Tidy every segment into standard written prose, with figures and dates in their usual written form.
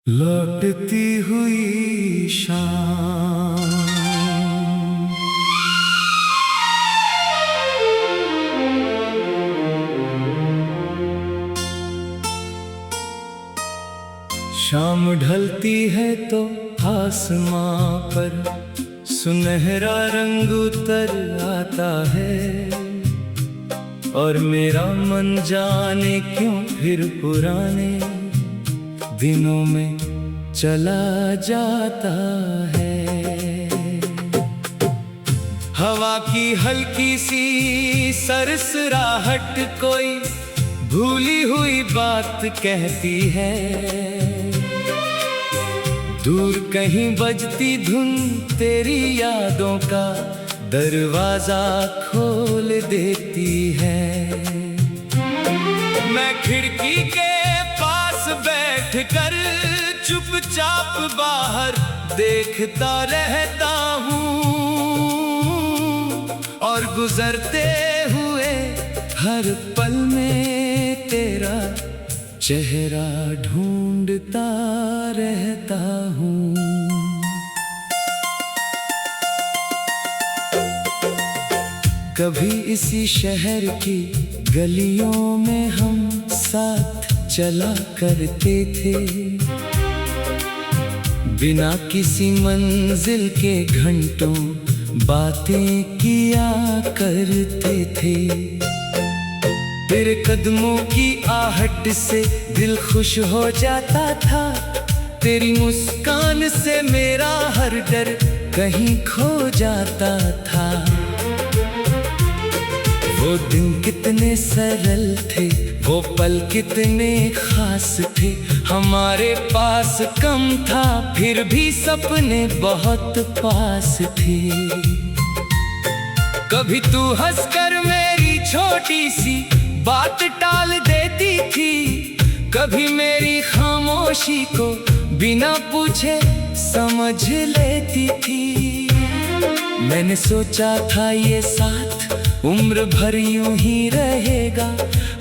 लौटती हुई शाम, शाम ढलती है तो आसमां पर सुनहरा रंग उतर आता है और मेरा मन जाने क्यों फिर पुराने दिनों में चला जाता है। हवा की हल्की सी सरसराहट कोई भूली हुई बात कहती है, दूर कहीं बजती धुन तेरी यादों का दरवाजा खोल देती है। मैं खिड़की के पास बैठकर चुपचाप बाहर देखता रहता हूँ और गुजरते हुए हर पल में तेरा चेहरा ढूंढता रहता हूँ। कभी इसी शहर की गलियों में हम साथ चला करते थे, बिना किसी मंजिल के घंटों बातें किया करते थे। तेरे कदमों की आहट से दिल खुश हो जाता था, तेरी मुस्कान से मेरा हर डर कहीं खो जाता था। वो दिन कितने सरल थे, वो पल कितने खास थे, हमारे पास कम था फिर भी सपने बहुत पास थे। कभी तू हंसकर मेरी छोटी सी बात टाल देती थी, कभी मेरी खामोशी को बिना पूछे समझ लेती थी। मैंने सोचा था ये साथ उम्र भर यूं ही रहेगा,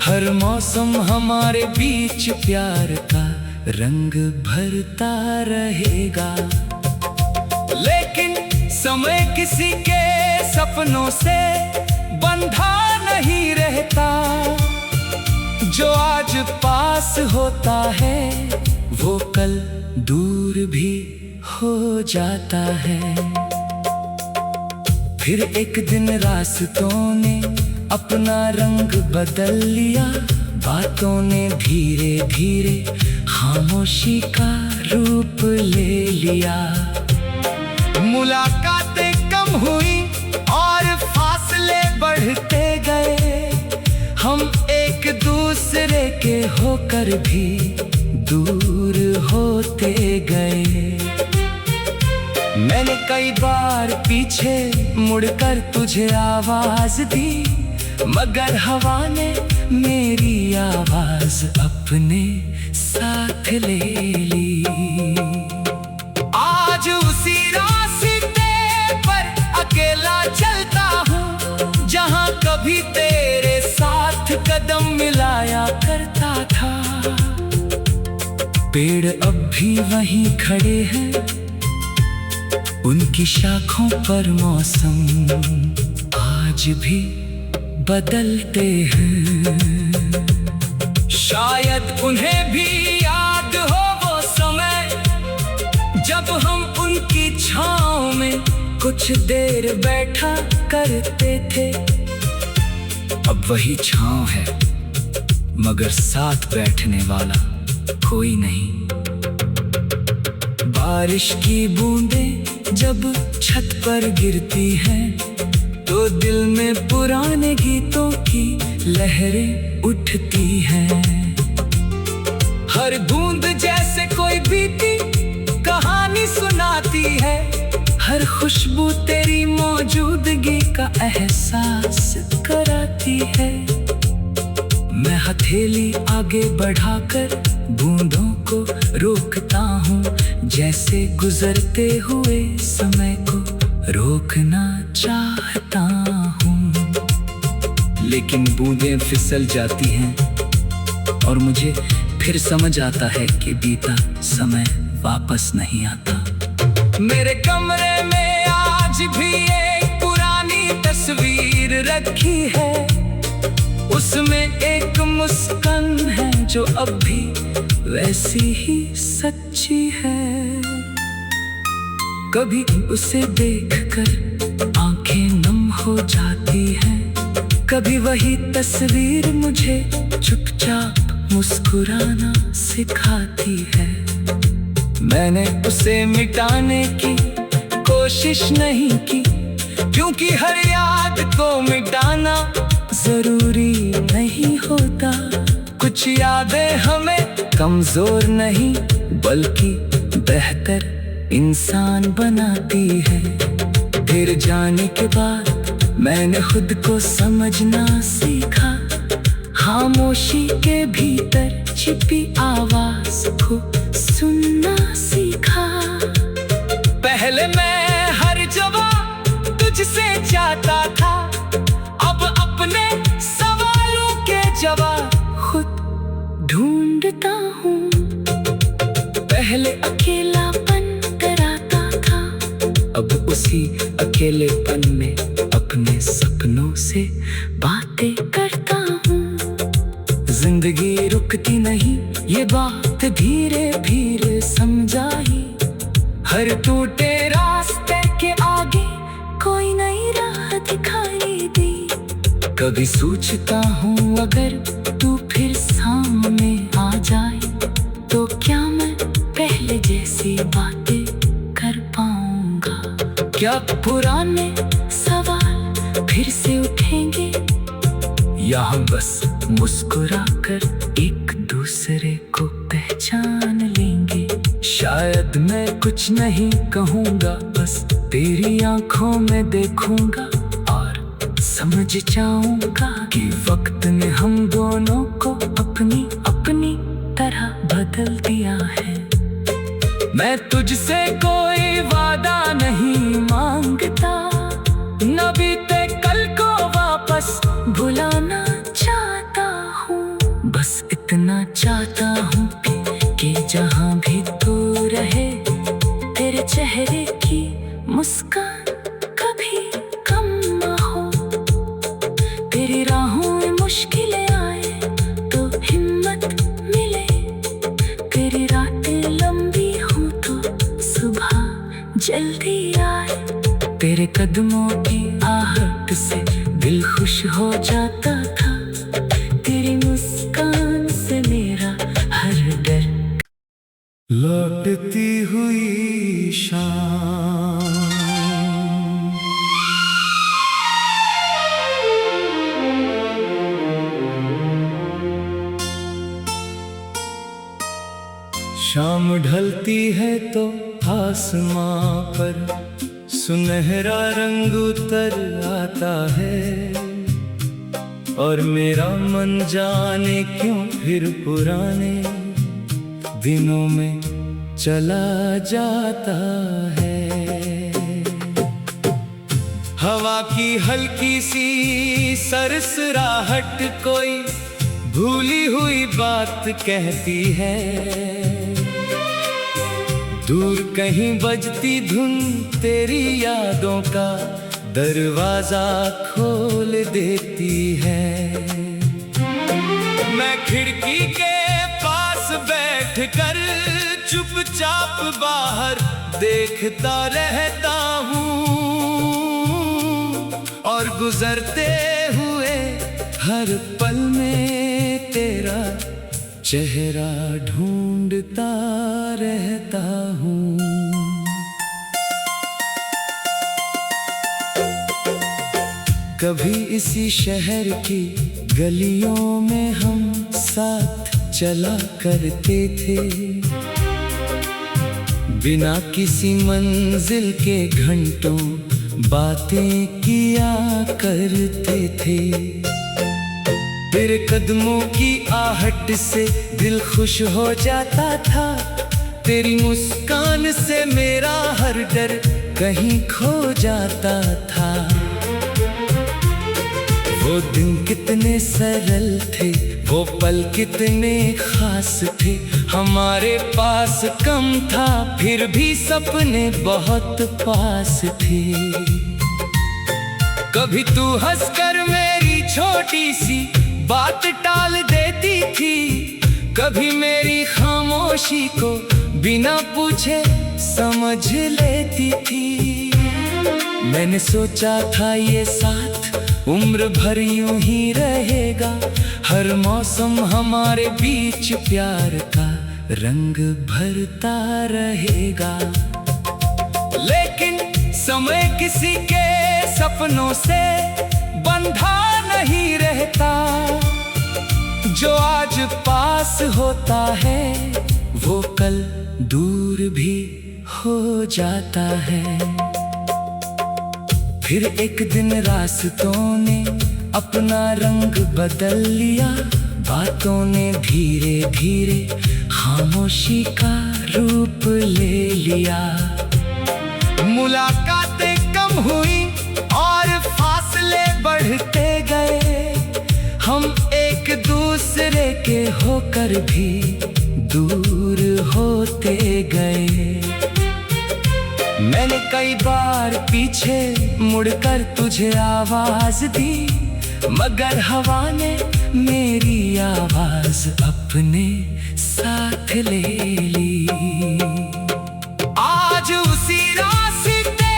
हर मौसम हमारे बीच प्यार का रंग भरता रहेगा। लेकिन समय किसी के सपनों से बंधा नहीं रहता, जो आज पास होता है वो कल दूर भी हो जाता है। फिर एक दिन रास्तों ने अपना रंग बदल लिया, बातों ने धीरे धीरे खामोशी का रूप ले लिया। मुलाकातें कम हुई और फासले बढ़ते गए, हम एक दूसरे के होकर भी दूर होते गए। मैंने कई बार पीछे मुड़कर तुझे आवाज दी, मगर हवा ने मेरी आवाज अपने साथ ले ली। आज उसी रास्ते पर अकेला चलता हूँ, जहाँ कभी तेरे साथ कदम मिलाया करता था। पेड़ अब भी वहीं खड़े हैं, उनकी शाखों पर मौसम आज भी बदलते हैं। शायद उन्हें भी याद हो वो समय जब हम उनकी छांव में कुछ देर बैठा करते थे। अब वही छांव है मगर साथ बैठने वाला कोई नहीं। बारिश की बूंदें जब छत पर गिरती हैं तो दिल में पुराने गीतों की लहरें उठती हैं। हर बूंद जैसे कोई बीती कहानी सुनाती है, हर खुशबू तेरी मौजूदगी का एहसास कराती है। मैं हथेली आगे बढ़ाकर बूंदों को रोकता हूँ, जैसे गुजरते हुए समय को रोकना चाहता हूँ। लेकिन बूंदें फिसल जाती हैं और मुझे फिर समझ आता है कि बीता समय वापस नहीं आता। मेरे कमरे में आज भी एक पुरानी तस्वीर रखी है, उसमें एक मुस्कान है जो अब भी वैसी ही सच्ची है। कभी उसे देखकर आंखें नम हो जाती हैं, कभी वही तस्वीर मुझे चुपचाप मुस्कुराना सिखाती है। मैंने उसे मिटाने की कोशिश नहीं की, क्योंकि हर याद को मिटाना जरूरी नहीं होता। कुछ यादें हमें कमजोर नहीं बल्कि बेहतर इंसान बनाती है। फिर जाने के बाद मैंने खुद को समझना सीखा, खामोशी के भीतर छिपी आवाज को सुनना सीखा। पहले मैं हर जवाब तुझसे चाहता था, अब अपने सवालों के जवाब खुद ढूंढता हूँ। पहले अकेलापन डराता था, अब उसी अकेलेपन में अपने सपनों से बातें करता हूँ। जिंदगी रुकती नहीं ये बात धीरे धीरे समझाई, हर टूटे रास्ते के आगे कोई नई राह दिखाई दी। कभी सोचता हूँ अगर तू फिर सामने आ जाए तो क्या मैं पहले जैसी बातें कर पाऊंगा। क्या पुराने सवाल फिर से उठेंगे या हम बस मुस्कुरा कर एक दूसरे को पहचान लेंगे। शायद मैं कुछ नहीं कहूँगा, बस तेरी आंखों में देखूंगा और समझ जाऊंगा कि वक्त ने हम दोनों को अपनी अपनी तरह बदल दिया है। मैं तुझसे कोई वादा नहीं मांगता, न बीते कल को वापस भुलाना चाहता हूँ। बस इतना चाहता हूँ कि जहाँ भी तू रहे तेरे चेहरे की मुस्कान कभी कम न हो। तेरी राहों में मुश्किलें आए तो हिम्मत मिले, तेरी रातें लंबी हो तो सुबह जल्दी आए। तेरे कदमों की आहट से दिल खुश हो जाता था, तेरी मुस्कान से मेरा हर डर। लौटती हुई शाम, शाम ढलती है तो आसमां पर सुनहरा रंग उतर आता है, और मेरा मन जाने क्यों फिर पुराने दिनों में चला जाता है। हवा की हल्की सी सरसराहट कोई भूली हुई बात कहती है, दूर कहीं बजती धुन तेरी यादों का दरवाजा खोल देती है। मैं खिड़की के पास बैठकर चुपचाप बाहर देखता रहता हूँ, और गुजरते हुए हर पल में तेरा चेहरा ढूंढता रहता हूँ। कभी इसी शहर की गलियों में हम साथ चला करते थे, बिना किसी मंजिल के घंटों बातें किया करते थे। तेरे कदमों की आहट से दिल खुश हो जाता था, तेरी मुस्कान से मेरा हर डर कहीं खो जाता था। वो दिन कितने सरल थे, वो पल कितने खास थे, हमारे पास कम था फिर भी सपने बहुत पास थे। कभी तू हंसकर मेरी छोटी सी बात टाल देती थी, कभी मेरी खामोशी को बिना पूछे समझ लेती थी। मैंने सोचा था ये साथ उम्र भर यूं ही रहेगा, हर मौसम हमारे बीच प्यार का रंग भरता रहेगा। लेकिन समय किसी के सपनों से बंधा नहीं रहता, जो आज पास होता है वो कल दूर भी हो जाता है। फिर एक दिन रास्तों ने अपना रंग बदल लिया, बातों ने धीरे धीरे खामोशी का रूप ले लिया। मुलाकातें कम हुई और फासले बढ़ते गए, हम एक दूसरे के होकर भी दूर होते गए। मैंने कई बार पीछे मुड़कर तुझे आवाज दी, मगर हवा ने मेरी आवाज अपने साथ ले ली। आज उसी रास्ते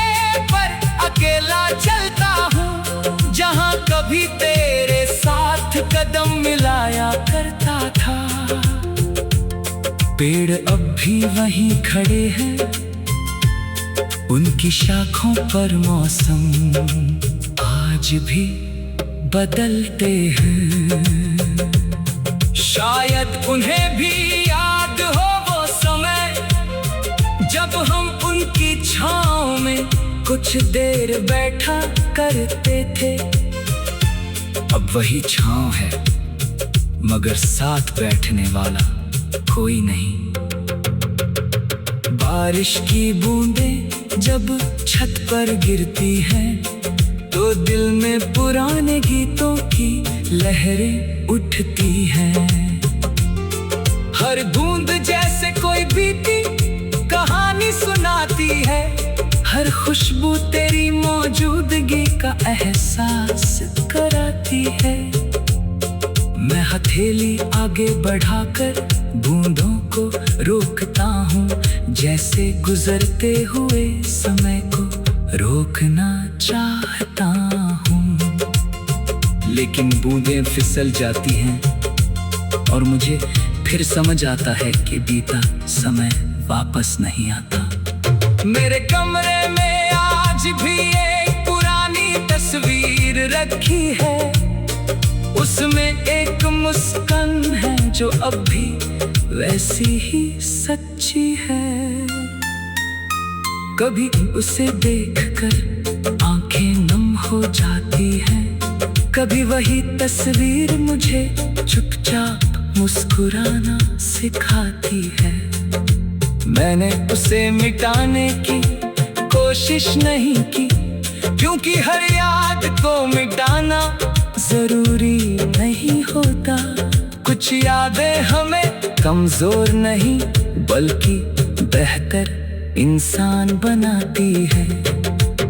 पर अकेला चलता हूँ, जहाँ कभी तेरे साथ कदम मिलाया करता था। पेड़ अब भी वहीं खड़े हैं, उनकी शाखों पर मौसम आज भी बदलते हैं। शायद उन्हें भी याद हो वो समय, जब हम उनकी छांव में कुछ देर बैठा करते थे। अब वही छांव है, मगर साथ बैठने वाला कोई नहीं। बारिश की बूंदें जब छत पर गिरती हैं, तो दिल में पुराने गीतों की लहरें उठती हैं। हर बूंद जैसे कोई बीती कहानी सुनाती है, हर खुशबू तेरी मौजूदगी का एहसास कराती है। मैं हथेली आगे बढ़ाकर बूंदों को रोकता हूँ, जैसे गुजरते हुए समय को रोकना चाहता हूँ। लेकिन बूंदें फिसल जाती हैं और मुझे फिर समझ आता है कि बीता समय वापस नहीं आता। मेरे कमरे में आज भी एक पुरानी तस्वीर रखी है, उसमें एक मुस्कान है जो अब भी वैसी ही सच्ची है। कभी उसे देखकर आंखें नम हो जाती हैं, कभी वही तस्वीर मुझे चुपचाप मुस्कुराना सिखाती है। मैंने उसे मिटाने की कोशिश नहीं की, क्योंकि हर याद को मिटाना जरूरी नहीं होता। कुछ यादें हमें कमजोर नहीं बल्कि बेहतर इंसान बनाती है।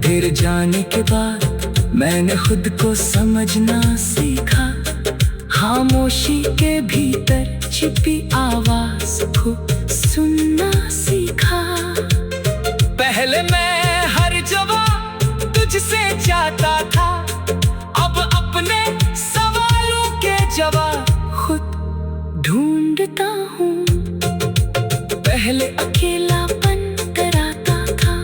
फिर जाने के बाद मैंने खुद को समझना सीखा, खामोशी के भीतर छिपी आवाज को सुनना सीखा। पहले मैं हर जवाब तुझसे चाहता था, अब अपने सवालों के जवाब खुद ढूंढता हूँ। पहले अकेलापन डराता था,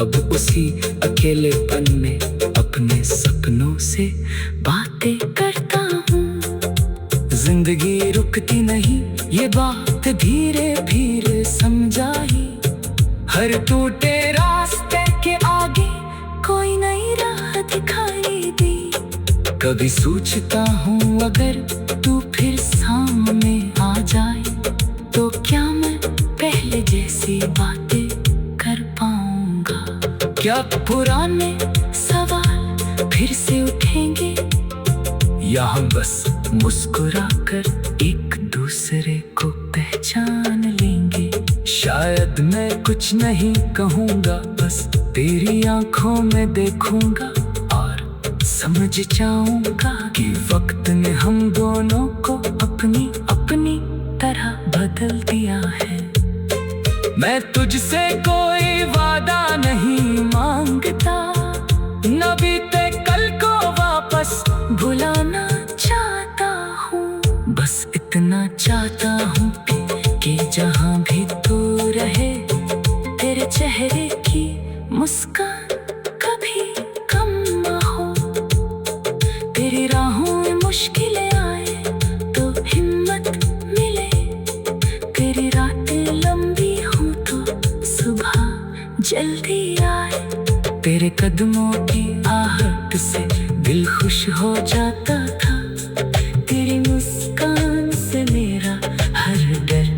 अब उसी अकेलेपन में अपने सपनों से बातें करता हूँ। जिंदगी रुकती नहीं ये बात धीरे धीरे समझाई, हर टूटे रास्ते के आगे कोई नई राह दिखाई दी। कभी सोचता हूँ अगर तू फिर सामने आ जाए, तो क्या मैं पहले जैसी बातें कर पाऊंगा? क्या पुराने सवाल फिर से उठेंगे, या हम बस मुस्कुराकर एक दूसरे को पहचान लेंगे। शायद मैं कुछ नहीं कहूँगा, बस तेरी आंखों में देखूंगा और समझ जाऊंगा कि वक्त ने हम दोनों को अपनी अपनी तरह बदल दिया है। मैं तुझसे कोई वादा नहीं मांगता, न बीते कल को वापस भुलाना चाहता हूँ। बस इतना चाहता हूँ कि जहाँ भी तू रहे, तेरे चेहरे की मुस्कान कभी कम न हो। तेरी राहों में मुश्किलें आए तो हिम्मत मिले, तेरी रातें लंबी हो तो सुबह जल्दी आए। तेरे कदमों की आहट से दिल खुश हो जाता था, तेरी मुस्कान से मेरा हर डर।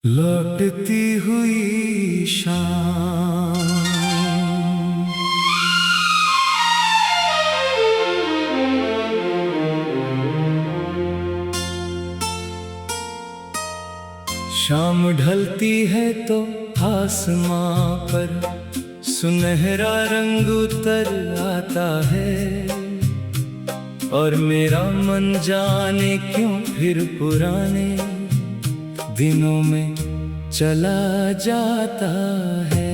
लौटती हुई शाम, शाम ढलती है तो आसमां पर सुनहरा रंग उतर आता है, और मेरा मन जाने क्यों फिर पुराने दिनों में चला जाता है।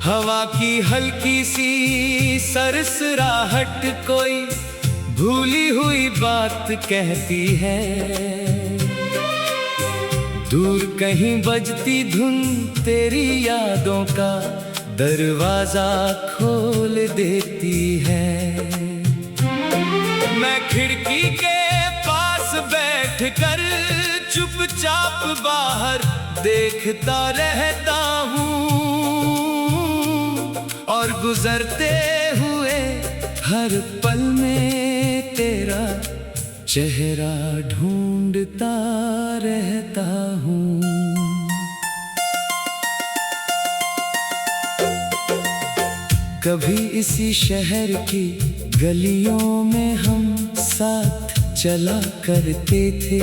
हवा की हल्की सी सरसराहट कोई भूली हुई बात कहती है, दूर कहीं बजती धुन तेरी यादों का दरवाजा खोल देती है। मैं खिड़की के पास बैठकर चुपचाप बाहर देखता रहता हूँ, और गुजरते हुए हर पल में तेरा चेहरा ढूंढता रहता हूँ। कभी इसी शहर की गलियों में हम साथ चला करते थे,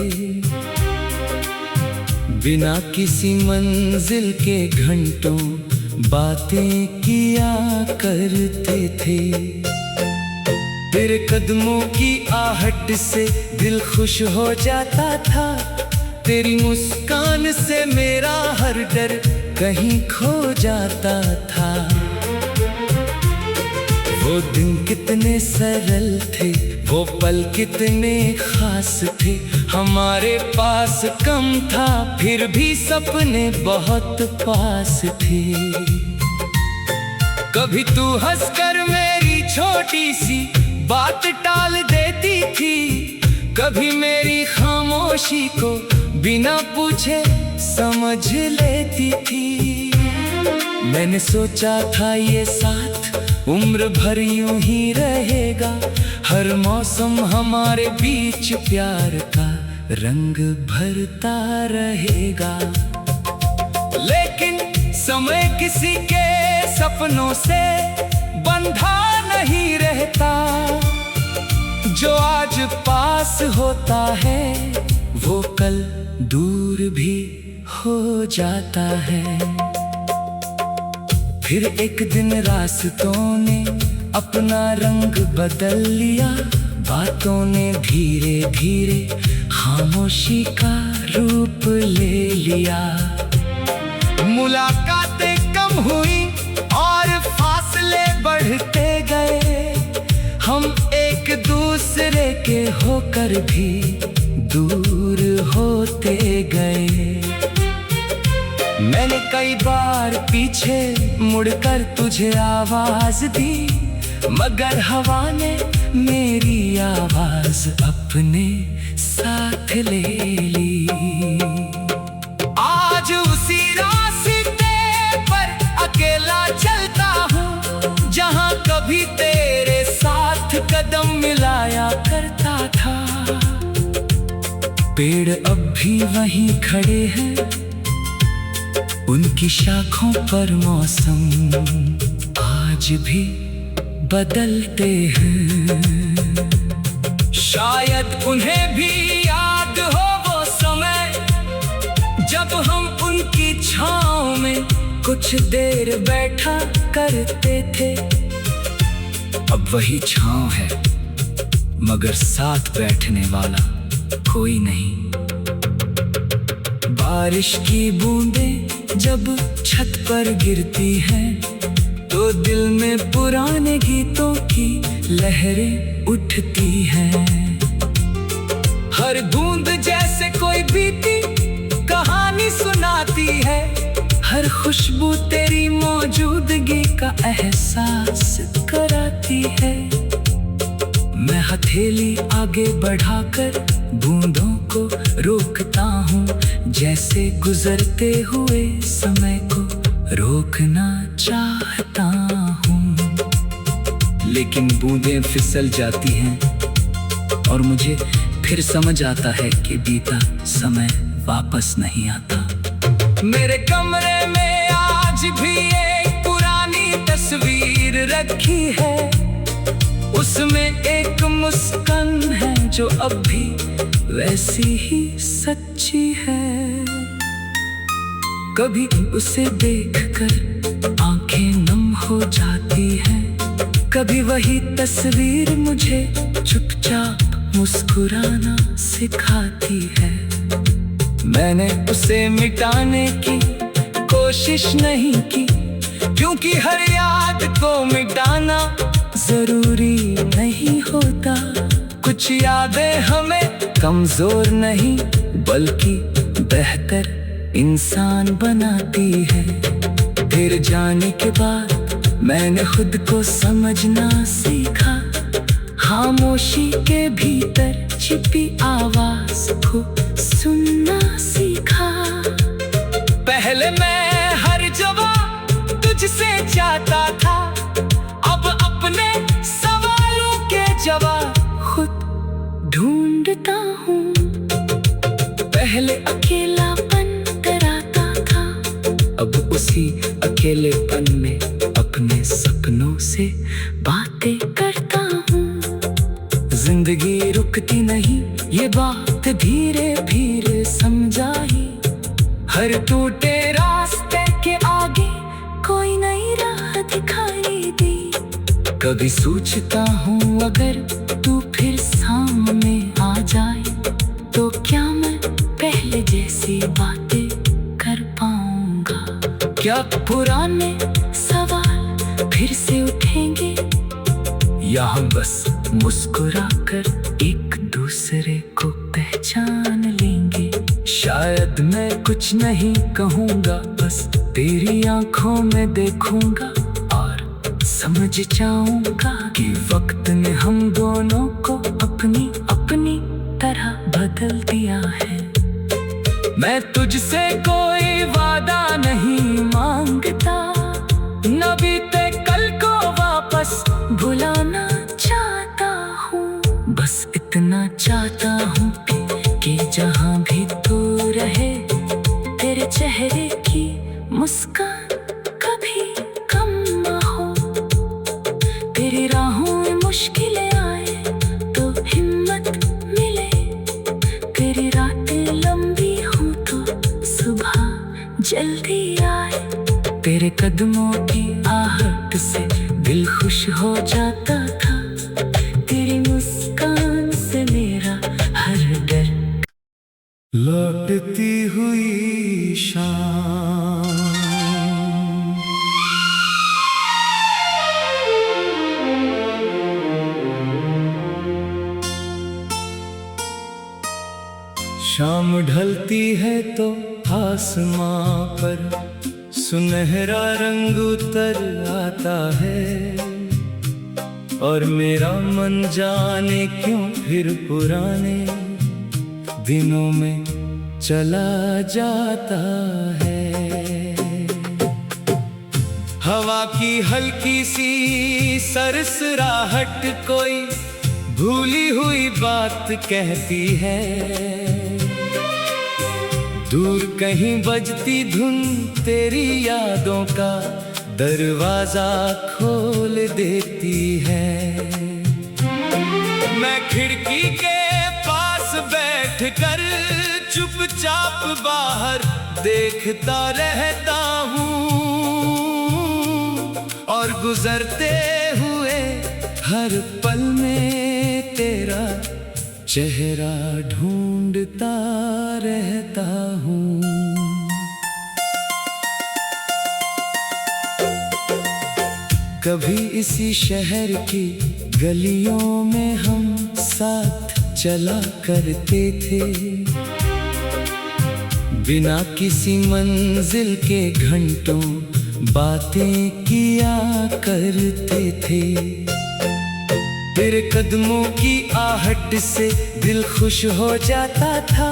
बिना किसी मंजिल के घंटों बातें किया करते थे। तेरे कदमों की आहट से दिल खुश हो जाता था, तेरी मुस्कान से मेरा हर डर कहीं खो जाता था। वो दिन कितने सरल थे, वो पल कितने खास थे, हमारे पास कम था फिर भी सपने बहुत पास थे। कभी तू हंसकर मेरी छोटी सी बात टाल देती थी, कभी मेरी खामोशी को बिना पूछे समझ लेती थी। मैंने सोचा था ये साथ उम्र भर यूं ही रहेगा, हर मौसम हमारे बीच प्यार का रंग भरता रहेगा। लेकिन समय किसी के सपनों से बंधा नहीं रहता, जो आज पास होता है वो कल दूर भी हो जाता है। फिर एक दिन रास्तों ने अपना रंग बदल लिया, बातों ने धीरे धीरे खामोशी का रूप ले लिया। मुलाकातें कम हुई और फासले बढ़ते गए, हम एक दूसरे के होकर भी दूर होते गए। मैंने कई बार पीछे मुड़कर तुझे आवाज दी, मगर हवा ने मेरी आवाज अपने साथ ले ली। आज उसी रास्ते पर अकेला चलता हूँ, जहाँ कभी तेरे साथ कदम मिलाया करता था। पेड़ अब भी वहीं खड़े हैं, उनकी शाखों पर मौसम आज भी बदलते हैं। शायद उन्हें भी याद हो वो समय जब हम उनकी छाँव में कुछ देर बैठा करते थे। अब वही छाँव है मगर साथ बैठने वाला कोई नहीं। बारिश की बूंदें जब छत पर गिरती हैं तो दिल में पुराने गीतों की लहरें उठती हैं। हर बूंद जैसे कोई बीती कहानी सुनाती है, हर खुशबू तेरी मौजूदगी का एहसास कराती है। मैं हथेली आगे बढ़ाकर बूंदों को रोकता हूँ, जैसे गुजरते हुए समय को रोकना चाहता हूँ। लेकिन बूंदें फिसल जाती हैं और मुझे फिर समझ आता है कि बीता समय वापस नहीं आता। मेरे कमरे में आज भी एक पुरानी तस्वीर रखी है, उसमें एक मुस्कान है जो अब भी वैसी ही सच्ची है। कभी उसे देखकर आंखें नम हो जाती हैं, कभी वही तस्वीर मुझे चुपचाप मुस्कुराना सिखाती है। मैंने उसे मिटाने की कोशिश नहीं की, क्योंकि हर याद को मिटाना जरूरी नहीं होता। कुछ यादें हमें कमजोर नहीं बल्कि बेहतर इंसान बनाती है। फिर जाने के बाद मैंने खुद को समझना सीखा, खामोशी के भीतर छिपी आवाज को सुनना सीखा। पहले मैं हर जवाब तुझसे चाहता था, अब अपने सवालों के जवाब खुद ढूंढता हूँ। पहले अकेलापन डराता था, अब उसी अकेलेपन में अपने सपनों से बातें करता हूँ। जिंदगी रुकती नहीं ये बात धीरे धीरे समझाई, हर टूटे रास्ते के आगे कोई नई राह दिखाई दी। कभी सोचता हूँ अगर तू फिर सामने आ जाए तो क्या मैं पहले जैसी बातें कर पाऊंगा। क्या पुराने सवाल फिर से उठेंगे या हम बस मुस्कुराकर एक दूसरे को पहचान लेंगे। शायद मैं कुछ नहीं कहूँगा, बस तेरी आंखों में देखूंगा और समझ जाऊंगा कि वक्त ने हम दोनों को अपनी अपनी तरह बदल दिया है। मैं तुझसे कोई वादा नहीं मांगता, न बीते कल को वापस भुलाना चाहता हूँ। बस इतना चाहता हूँ कि जहाँ भी तू रहे तेरे चेहरे की मुस्कान कभी कम ना हो। तेरी राहों में मुश्किलें आए तो हिम्मत मिले, तेरी रातें लंबी हो तो सुबह जल्दी आए। तेरे कदमों की आहट से दिल खुश हो जाता था, तेरी मुस्कान से मेरा हर डर। लौटती हुई शाम, शाम ढलती है तो आसमां पर सुनहरा रंग उतर आता है, और मेरा मन जाने क्यों फिर पुराने दिनों में चला जाता है। हवा की हल्की सी सरसराहट कोई भूली हुई बात कहती है, दूर कहीं बजती धुन तेरी यादों का दरवाजा खोल देती है। मैं खिड़की के पास बैठकर चुपचाप बाहर देखता रहता हूँ, और गुजरते हुए हर पल में तेरा चेहरा ढूंढता रहता हूँ। कभी इसी शहर की गलियों में हम साथ चला करते थे, बिना किसी मंजिल के घंटों बातें किया करते थे। तेरे कदमों की आहट से दिल खुश हो जाता था,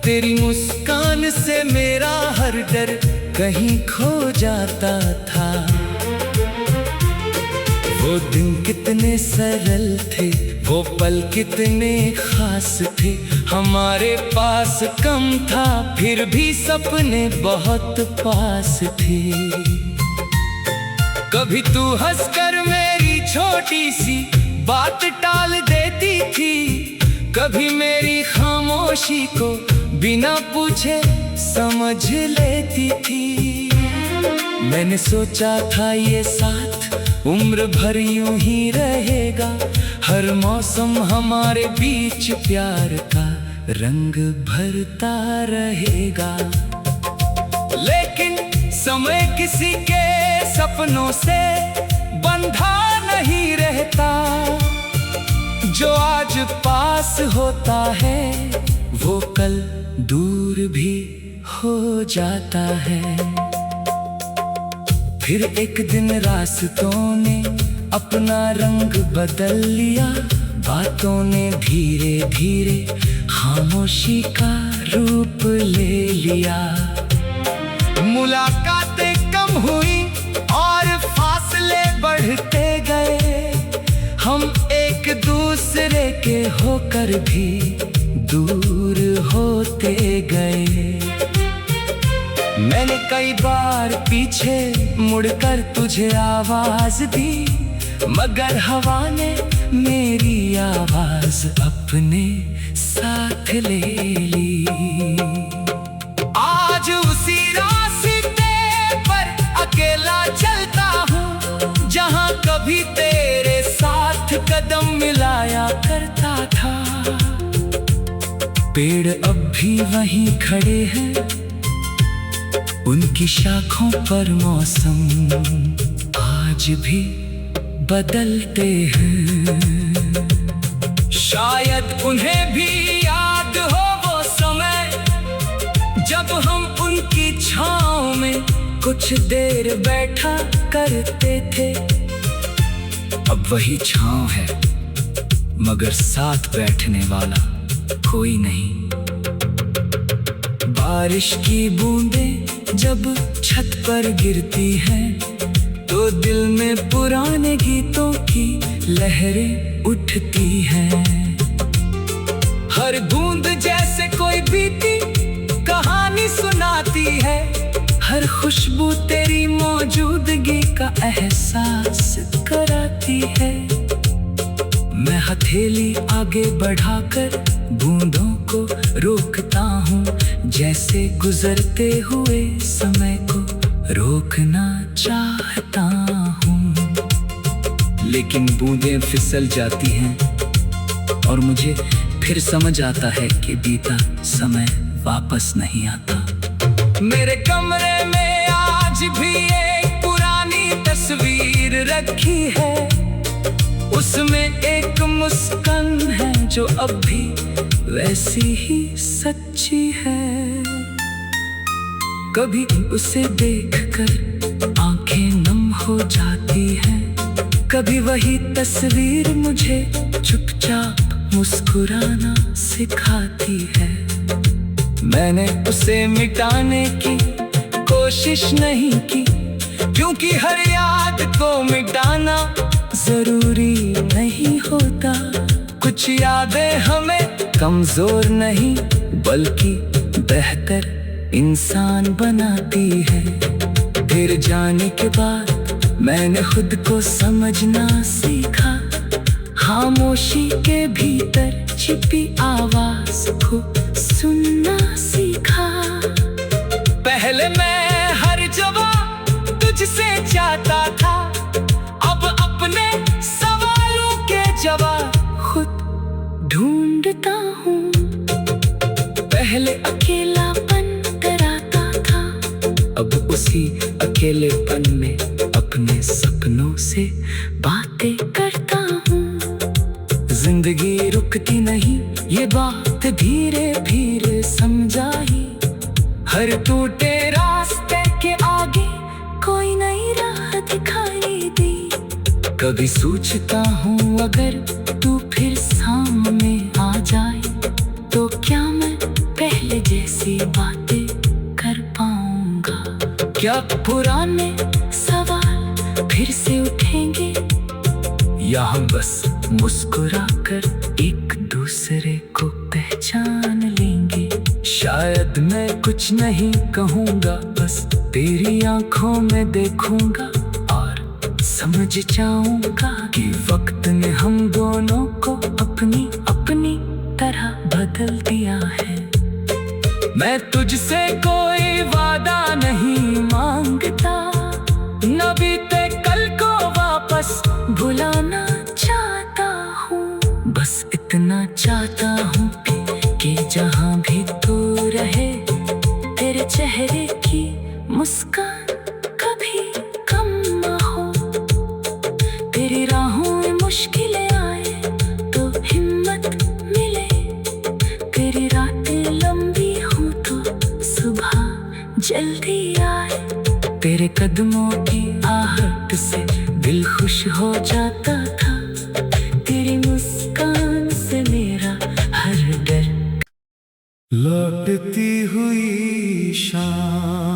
तेरी मुस्कान से मेरा हर डर कहीं खो जाता था। वो दिन कितने सरल थे, वो पल कितने खास थे, हमारे पास कम था फिर भी सपने बहुत पास थे। कभी तू हंसकर मेरी छोटी सी बात टाल देती थी, कभी मेरी खामोशी को बिना पूछे समझ लेती थी। मैंने सोचा था ये साथ उम्र भर यूं ही रहेगा, हर मौसम हमारे बीच प्यार का रंग भरता रहेगा। लेकिन समय किसी के सपनों से बंधा नहीं रहता, जो आज पास होता है वो कल दूर भी हो जाता है। फिर एक दिन रास्तों ने अपना रंग बदल लिया, बातों ने धीरे धीरे खामोशी का रूप ले लिया। मुलाकातें कम हुई और फासले बढ़ते गए, हम एक दूसरे के होकर भी दूर होते गए। मैंने कई बार पीछे मुड़कर तुझे आवाज दी, मगर हवा ने मेरी आवाज अपने साथ ले ली। आज उसी रास्ते पर अकेला चलता हूँ, जहाँ कभी तेरे साथ कदम मिलाया करता था। पेड़ अब भी वहीं खड़े हैं, उनकी शाखों पर मौसम आज भी बदलते हैं। शायद उन्हें भी याद हो वो समय, जब हम उनकी छांव में कुछ देर बैठा करते थे। अब वही छांव है, मगर साथ बैठने वाला कोई नहीं। बारिश की बूंदें जब छत पर गिरती हैं, तो दिल में पुराने गीतों की लहरें उठती हैं। हर बूंद जैसे कोई बीती कहानी सुनाती है, हर खुशबू तेरी मौजूदगी का एहसास कराती है। मैं हथेली आगे बढ़ाकर बूंदों को रोकता हूँ, जैसे गुजरते हुए समय को रोकना चाहता हूँ। लेकिन बूंदें फिसल जाती हैं और मुझे फिर समझ आता है कि बीता समय वापस नहीं आता। मेरे कमरे में आज भी एक पुरानी तस्वीर रखी है, उसमें एक मुस्कान है जो अब भी वैसी ही सच्ची है। कभी उसे देखकर आंखें नम हो जाती हैं, कभी वही तस्वीर मुझे चुपचाप मुस्कुराना सिखाती है। मैंने उसे मिटाने की कोशिश नहीं की, क्योंकि हर याद को मिटाना जरूरी नहीं होता। कुछ यादें हमें कमजोर नहीं बल्कि बेहतर इंसान बनाती है। फिर जाने के बाद मैंने खुद को समझना सीखा, खामोशी के भीतर छिपी आवाज को सुनना सीखा। पहले मैं हर जवाब तुझसे चाहता था, अब अपने सवालों के जवाब खुद ढूंढता हूँ। पहले अकेलापन डराता था, अब उसी अकेलेपन में अपने सपनों से बातें करता हूँ। जिंदगी रुकती नहीं ये बात धीरे धीरे समझाई। हर टूटे रास्ते के आगे कोई नई राह दिखाई दी। कभी सोचता हूँ अगर तू फिर सामने आ जाए तो क्या मैं पहले जैसी बातें कर पाऊंगा। क्या पुराने सवाल फिर से उठेंगे या हम बस मुस्कुरा कर एक दूसरे को पहचान लेंगे। शायद मैं कुछ नहीं कहूँगा, बस तेरी आंखों में देखूंगा और समझ जाऊंगा कि वक्त ने हम दोनों को अपनी अपनी तरह बदल दिया है। मैं तुझसे कोई वादा नहीं मांगता, न बीते कल को वापस भुलाना चाहता हूँ। बस इतना चाहता हूँ कि जहाँ भी तू रहे तेरे चेहरे की मुस्कान कभी कम न हो। तेरी राहों में मुश्किलें आए तो हिम्मत मिले, तेरी रातें लंबी हो तो सुबह जल्दी आए। तेरे कदमों की आहट से दिल खुश हो जाता था, तेरी मुस्कान से मेरा हर डर। लौटती हुई शाम